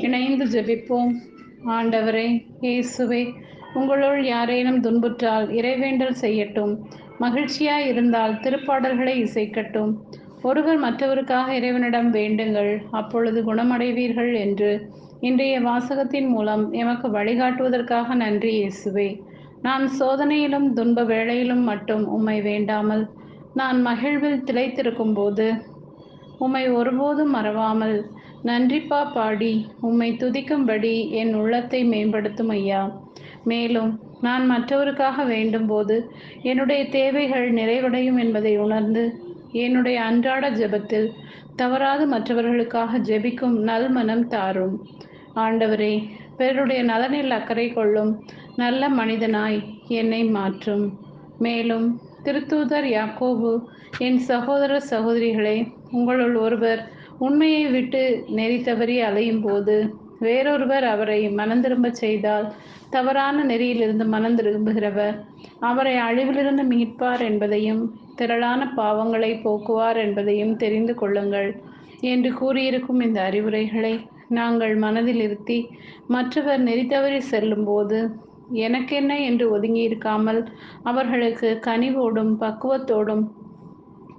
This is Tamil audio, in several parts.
இணைந்து ஜெபிப்போம். ஆண்டவரே, இயேசுவே, உங்களுள் யாரேனும் துன்புற்றால் இறைவேண்டல் செய்யட்டும். மகிழ்ச்சியாய் இருந்தால் திருப்பாடல்களை இசைக்கட்டும். ஒருவர் மற்றவருக்காக இறைவனிடம் வேண்டுங்கள், அப்பொழுது குணமடைவீர்கள் என்று இன்றைய வாசகத்தின் மூலம் எமக்கு வழிகாட்டுவதற்காக நன்றி இயேசுவே. நான் சோதனையிலும் துன்ப வேளையிலும் மட்டும் உம்மை வேண்டாமல், நான் மகிழ்வில் திளைத்திருக்கும் போது உம்மை ஒருபோதும் மறவாமல் நன்றிப்பா பாடி உம்மை துதிக்கும்படி என் உள்ளத்தை மேம்படுத்தும் ஐயா. மேலும் நான் மற்றவருக்காக வேண்டும்போது என்னுடைய தேவைகள் நிறைவடையும் என்பதை உணர்ந்து என்னுடைய அன்றாட ஜெபத்தில் தவறாது மற்றவர்களுக்காக ஜெபிக்கும் நல்மனம் தாரும். ஆண்டவரே, பிறருடைய நலனில் அக்கறை கொள்ளும் நல்ல மனிதனாய் என்னை மாற்றும். மேலும் திருத்தூதர் யாக்கோபு, என் சகோதர சகோதரிகளே, உங்களுள் ஒருவர் உண்மையை விட்டு நெறி தவறி அலையும் போது வேறொருவர் அவரை மனந்திரும்பச் செய்தால், தவறான நெறியிலிருந்து மனந்திரும்புகிறவர் அவரை அழிவிலிருந்து மீட்பார் என்பதையும் திரளான பாவங்களை போக்குவார் என்பதையும் தெரிந்து கொள்ளுங்கள் என்று கூறியிருக்கும் இந்த அறிவுரைகளை நாங்கள் மனதில் இருத்தி மற்றவர் நெறி தவறி செல்லும்போது எனக்கென்ன என்று ஒதுங்கியிருக்காமல் அவர்களுக்கு கனிவோடும் பக்குவத்தோடும்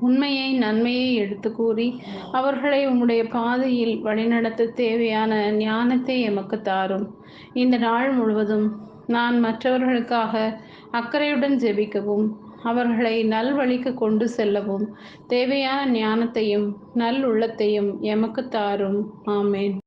உண்மையை நன்மையை எடுத்து கூறி அவர்களை உம்முடைய பாதையில் வழிநடத்த தேவையான ஞானத்தை எமக்கு தாரும். இந்த நாள் முழுவதும் நான் மற்றவர்களுக்காக அக்கறையுடன் ஜெபிக்கவும் அவர்களை நல்வழிக்கு கொண்டு செல்லவும் தேவையான ஞானத்தையும் நல் உள்ளத்தையும் எமக்கு தாரும். ஆமேன்.